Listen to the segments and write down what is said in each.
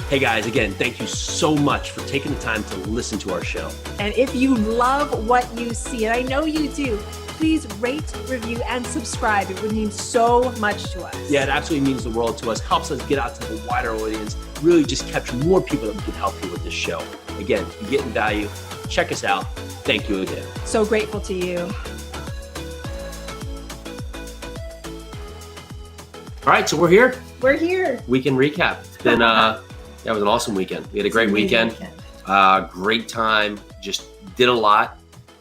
Hey guys, again, thank you so much for taking the time to listen to our show. And if you love what you see, and I know you do, please rate, review, and subscribe. It would mean so much to us. Yeah, it absolutely means the world to us, helps us get out to the wider audience, really just capture more people that we can help you with this show. Again, if you're getting value, check us out. Thank you again. So grateful to you. All right, so we're here. We're here. Weekend recap. It's been, that was an awesome weekend. We had a great weekend. Great time. Just did a lot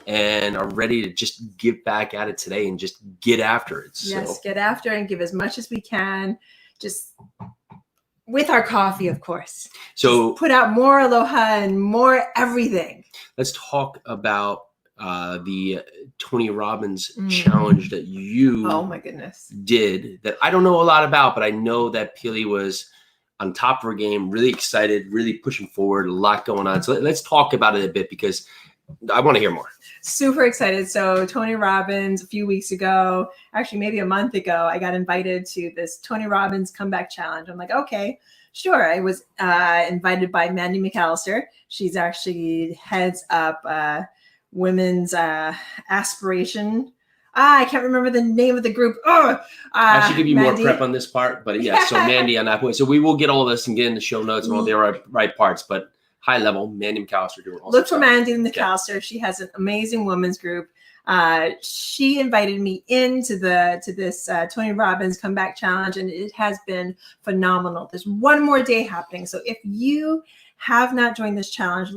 and are ready to just get back at it today and just get after it. Yes, get after it and give as much as we can. Just with our coffee, of course. So just put out more aloha and more everything. Let's talk about the Tony Robbins challenge that you oh my goodness did that I don't know a lot about, but I know that Pili was on top of her game, really excited, really pushing forward, a lot going on. So let's talk about it a bit because I want to hear more. Super excited. So Tony Robbins, a few weeks ago, actually maybe a month ago, I got invited to this Tony Robbins comeback challenge. I'm like, okay, sure. I was invited by Mandy McAllister. She's actually heads up women's aspiration. I can't remember the name of the group. I should give you Mandy. more prep on this part, but yeah, so Mandy on that point. So we will get all this and get in the show notes and all the right parts, but high level, Mandy McAllister doing awesome Look for Mandy McAllister. Okay. She has an amazing women's group. She invited me into this Tony Robbins comeback challenge, and it has been phenomenal. There's one more day happening. So if you have not joined this challenge,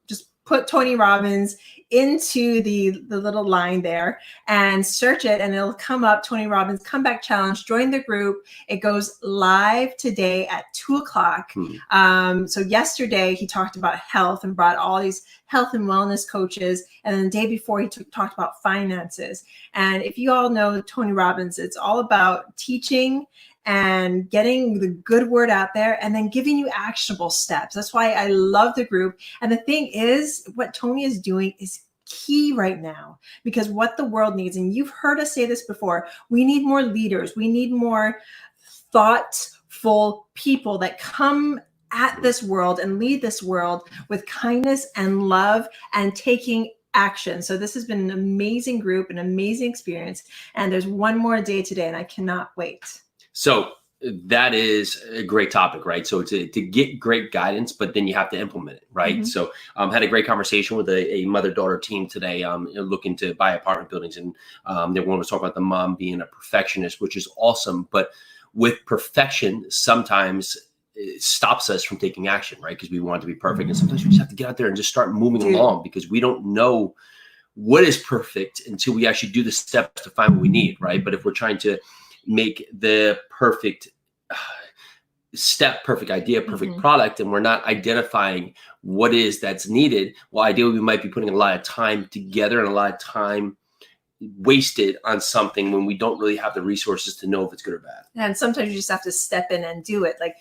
just put Tony Robbins into the little line there and search it, and it'll come up, Tony Robbins Comeback Challenge. Join the group. It goes live today at 2:00. So yesterday he talked about health and brought all these health and wellness coaches. And then the day before he talked about finances. And if you all know Tony Robbins, it's all about teaching and getting the good word out there and then giving you actionable steps. That's why I love the group. And the thing is, what Tony is doing is key right now, because what the world needs, and you've heard us say this before, we need more leaders. We need more thoughtful people that come at this world and lead this world with kindness and love and taking action. So this has been an amazing group, an amazing experience. And there's one more day today, and I cannot wait. So that is a great topic, right? So to get great guidance, but then you have to implement it, right? So had a great conversation with a mother-daughter team today looking to buy apartment buildings. And they wanted to talk about the mom being a perfectionist, which is awesome. But with perfection, sometimes it stops us from taking action, right? Because we want to be perfect. And sometimes we just have to get out there and just start moving along, because we don't know what is perfect until we actually do the steps to find what we need, right? But if we're trying to make the perfect step, perfect idea, perfect product, and we're not identifying what is that's needed, well, ideally we might be putting a lot of time together and a lot of time wasted on something when we don't really have the resources to know if it's good or bad. And sometimes you just have to step in and do it. Like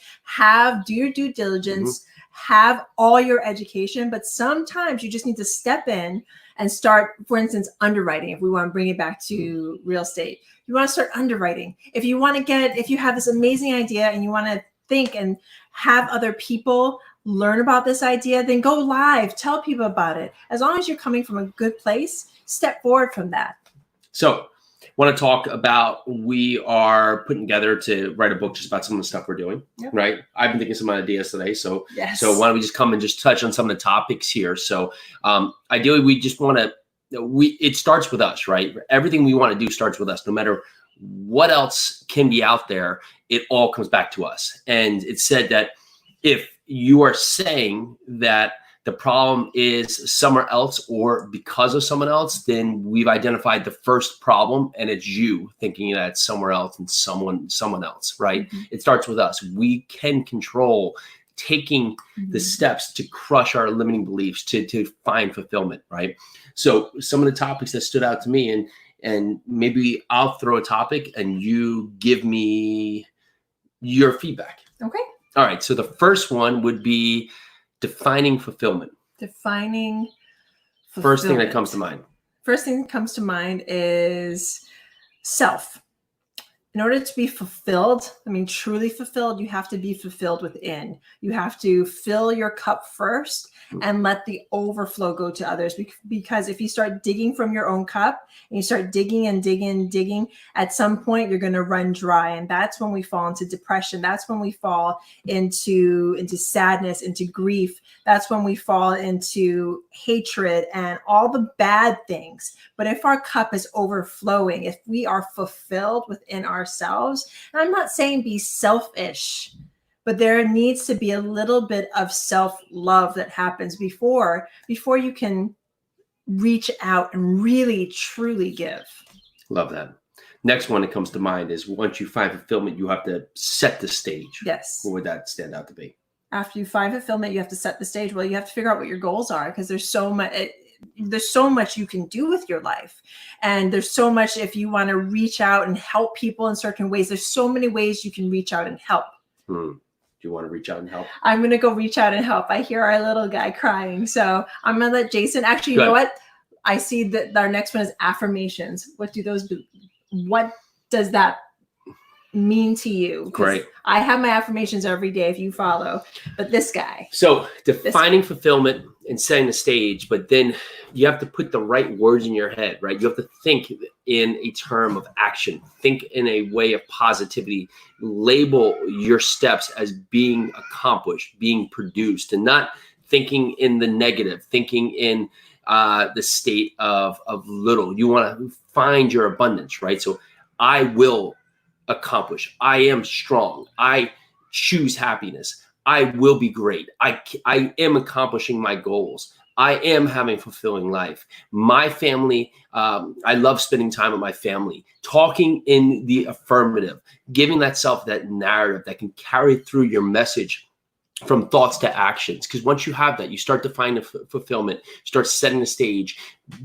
do your due diligence, have all your education, but sometimes you just need to step in and start, for instance, underwriting. If we want to bring it back to real estate, you want to start underwriting. If you have this amazing idea and you want to think and have other people learn about this idea, then go live, tell people about it. As long as you're coming from a good place, step forward from that. So want to talk about, we are putting together to write a book just about some of the stuff we're doing, right? I've been thinking some ideas today. So why don't we just come and just touch on some of the topics here? So ideally, we just want to, it starts with us, right? Everything we want to do starts with us. No matter what else can be out there, it all comes back to us. And it's said that if you are saying that the problem is somewhere else or because of someone else, then we've identified the first problem, and it's you thinking that it's somewhere else and someone else, right? It starts with us. We can control taking the steps to crush our limiting beliefs, to find fulfillment, right? So some of the topics that stood out to me, and maybe I'll throw a topic and you give me your feedback. Okay. All right. So the first one would be defining fulfillment. Defining fulfillment. First thing that comes to mind. First thing that comes to mind is self. in order to be fulfilled, I mean, truly fulfilled, you have to be fulfilled within. You have to fill your cup first and let the overflow go to others. Because if you start digging from your own cup and you start digging and digging and digging, at some point you're going to run dry. And that's when we fall into depression. That's when we fall into sadness, into grief. That's when we fall into hatred and all the bad things. But if our cup is overflowing, if we are fulfilled within ourselves, and I'm not saying be selfish, but there needs to be a little bit of self-love that happens before you can reach out and really, truly give. Love that. Next one that comes to mind is once you find fulfillment, you have to set the stage. Yes. What would that stand out to be? After you find fulfillment, you have to set the stage. Well, you have to figure out what your goals are, because there's so much you can do with your life. And there's so much, if you want to reach out and help people in certain ways, there's so many ways you can reach out and help. Do you want to reach out and help? I'm going to go reach out and help. I hear our little guy crying. So I'm going to let Jason, actually, you know what? I see that our next one is affirmations. What do those do? What does that mean to you? Great. I have my affirmations every day if you follow, but this guy. So defining fulfillment and setting the stage, but then you have to put the right words in your head, right? You have to think in a term of action, think in a way of positivity, label your steps as being accomplished, being produced, and not thinking in the negative, thinking in the state of little. You want to find your abundance, right? So I will accomplish. I am strong. I choose happiness. I will be great. I am accomplishing my goals. I am having a fulfilling life. My family, I love spending time with my family, talking in the affirmative, giving that narrative that can carry through your message from thoughts to actions. Because once you have that, you start defining fulfillment, start setting the stage,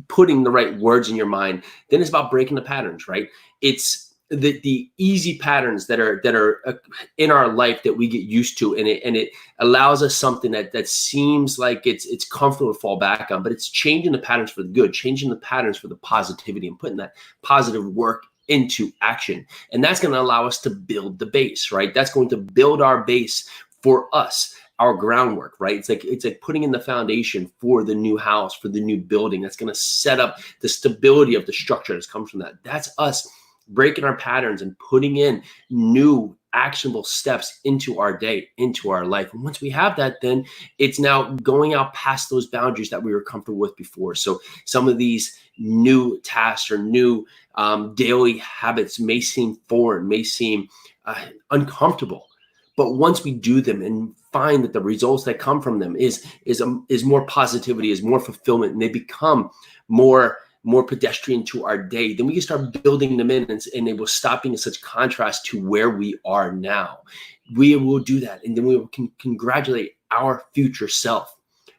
putting the right words in your mind. Then it's about breaking the patterns, right? It's the easy patterns that are in our life that we get used to, and it allows us something that seems like it's comfortable to fall back on, but it's changing the patterns for the good, changing the patterns for the positivity, and putting that positive work into action. And that's going to allow us to build the base, right? That's going to build our base for us, our groundwork, right? It's like putting in the foundation for the new house, for the new building. That's going to set up the stability of the structure that comes from that. That's us breaking our patterns and putting in new actionable steps into our day, into our life. And once we have that, then it's now going out past those boundaries that we were comfortable with before. So some of these new tasks or new daily habits may seem foreign, may seem uncomfortable. But once we do them and find that the results that come from them is more positivity, is more fulfillment, and they become more pedestrian to our day, then we can start building them in, and they will stop being in such contrast to where we are now. We will do that, and then we will congratulate our future self.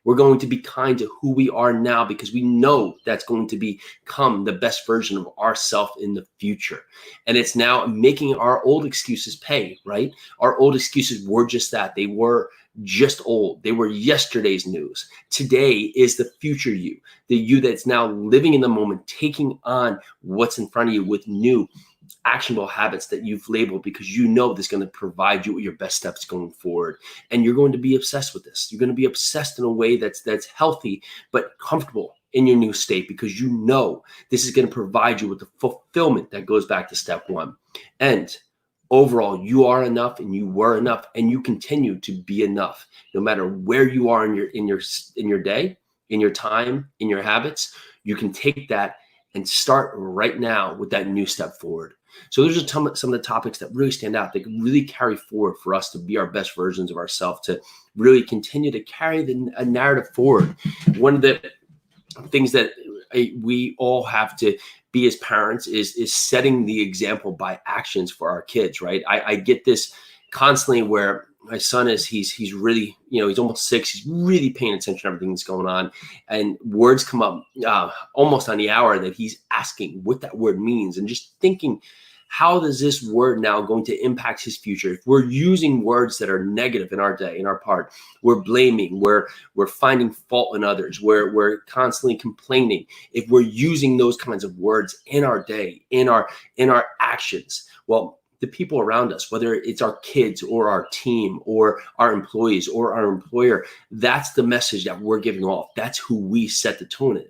We're going to be kind to who we are now, because we know that's going to become the best version of ourself in the future. And it's now making our old excuses pay, right? Our old excuses were just that. They were just old. They were yesterday's news. Today is the future you, the you that's now living in the moment, taking on what's in front of you with new actionable habits that you've labeled, because you know this is going to provide you with your best steps going forward. And you're going to be obsessed with this. You're going to be obsessed in a way that's healthy but comfortable in your new state, because you know this is going to provide you with the fulfillment that goes back to step one. And overall, you are enough, and you were enough, and you continue to be enough, no matter where you are in your day, in your time, in your habits. You can take that and start right now with that new step forward. So those are some of the topics that really stand out. They can really carry forward for us to be our best versions of ourselves, to really continue to carry a narrative forward. One of the things that we all have to be as parents is setting the example by actions for our kids, right? I get this constantly where my son he's really, he's almost 6. He's really paying attention to everything that's going on. And words come up almost on the hour that he's asking what that word means, and just thinking, how is this word now going to impact his future? If we're using words that are negative in our day, in our part, we're blaming, we're finding fault in others, we're constantly complaining. If we're using those kinds of words in our day, in our actions, well, the people around us, whether it's our kids or our team or our employees or our employer. That's the message that we're giving off. That's who we set the tone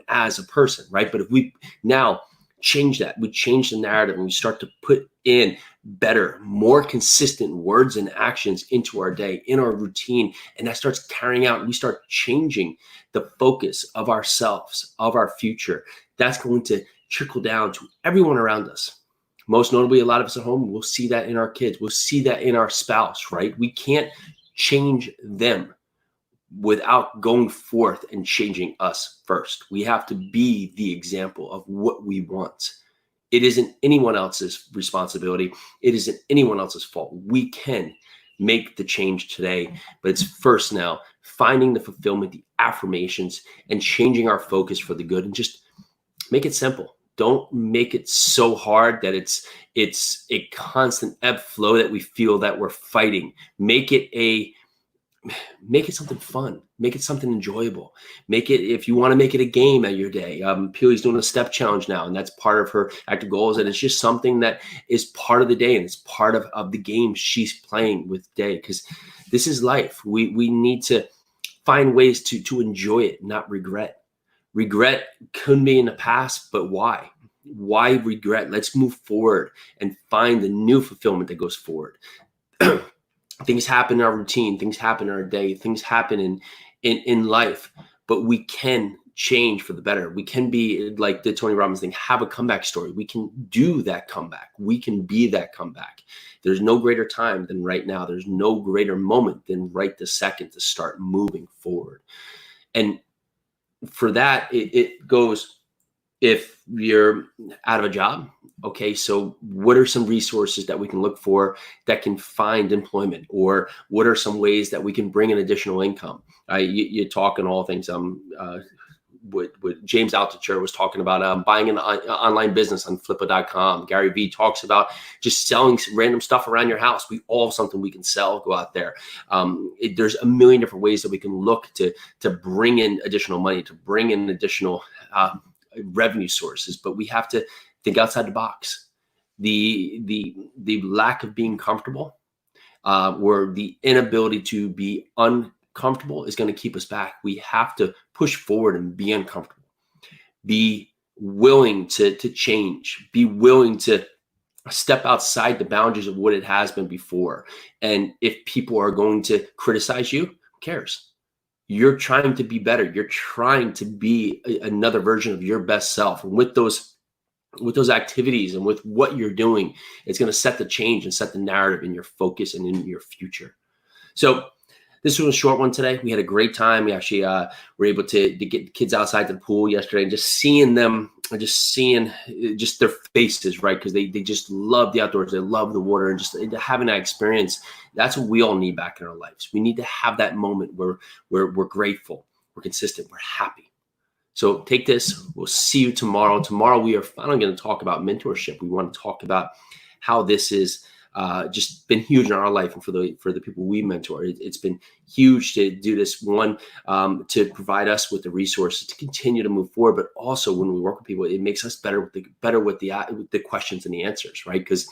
as a person, right? But if we now change that, we change the narrative and we start to put in better, more consistent words and actions into our day, in our routine, and that starts carrying out, and we start changing the focus of ourselves, of our future, that's going to trickle down to everyone around us. Most notably, a lot of us at home, we'll see that in our kids. We'll see that in our spouse, right? We can't change them without going forth and changing us first. We have to be the example of what we want. It isn't anyone else's responsibility. It isn't anyone else's fault. We can make the change today, but it's first now finding the fulfillment, the affirmations, and changing our focus for the good, and just make it simple. Don't make it so hard that it's a constant ebb flow that we feel that we're fighting. Make it something fun. Make it something enjoyable. Make it, if you want to make it a game at your day. Peely's doing a step challenge now, and that's part of her active goals. And it's just something that is part of the day, and it's part of the game she's playing with day, because this is life. We need to find ways to enjoy it, not regret. Regret could be in the past, but why? Why regret? Let's move forward and find the new fulfillment that goes forward. Things happen in our routine, things happen in our day, things happen in life, but we can change for the better. We can be like the Tony Robbins thing, have a comeback story. We can do that comeback. We can be that comeback. There's no greater time than right now. There's no greater moment than right this second to start moving forward. And for that, it goes, if you're out of a job, okay, so what are some resources that we can look for that can find employment? Or what are some ways that we can bring in additional income? You talk in all things. What James Altucher was talking about, buying an online business on Flippa.com. Gary Vee talks about just selling random stuff around your house. We all have something we can sell. Go out there. There's a million different ways that we can look to bring in additional money, to bring in additional revenue sources, but we have to think outside the box. The lack of being comfortable, or the inability to be uncomfortable, is going to keep us back. We have to push forward and be uncomfortable. Be willing to change. Be willing to step outside the boundaries of what it has been before. And if people are going to criticize you, who cares? You're trying to be better. You're trying to be another version of your best self. And with those activities and with what you're doing, it's going to set the change and set the narrative in your focus and in your future. So this was a short one today. We had a great time. We actually were able to get kids outside to the pool yesterday, and just seeing them, seeing their faces, right? Because they just love the outdoors. They love the water, and just having that experience. That's what we all need back in our lives. We need to have that moment where we're grateful, we're consistent, we're happy. So take this. We'll see you tomorrow. Tomorrow we are finally going to talk about mentorship. We want to talk about how this is just been huge in our life, and for the people we mentor. It's been huge to do this, one, to provide us with the resources to continue to move forward, but also when we work with people, it makes us better with the questions and the answers, right? Because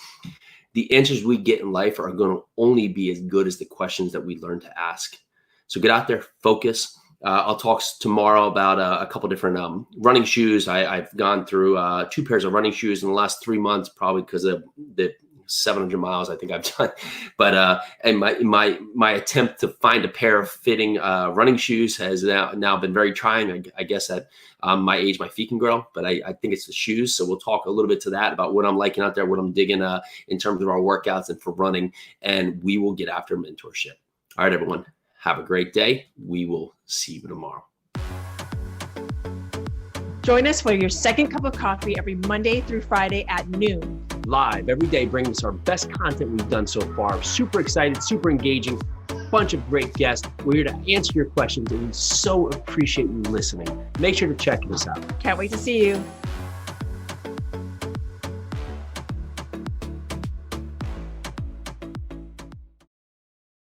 the answers we get in life are going to only be as good as the questions that we learn to ask. So get out there, focus. I'll talk tomorrow about a couple different running shoes. I've gone through 2 pairs of running shoes in the last 3 months, probably because of the 700 miles I think I've done. But and my attempt to find a pair of fitting running shoes has now been very trying. I guess at my age, my feet can grow, but I think it's the shoes. So we'll talk a little bit to that about what I'm liking out there, what I'm digging in terms of our workouts and for running, and we will get after mentorship. All right, everyone. Have a great day. We will see you tomorrow. Join us for your second cup of coffee every Monday through Friday at noon. Live every day, bringing us our best content we've done so far. Super excited, super engaging, bunch of great guests. We're here to answer your questions, and we so appreciate you listening. Make sure to check this out. Can't wait to see you.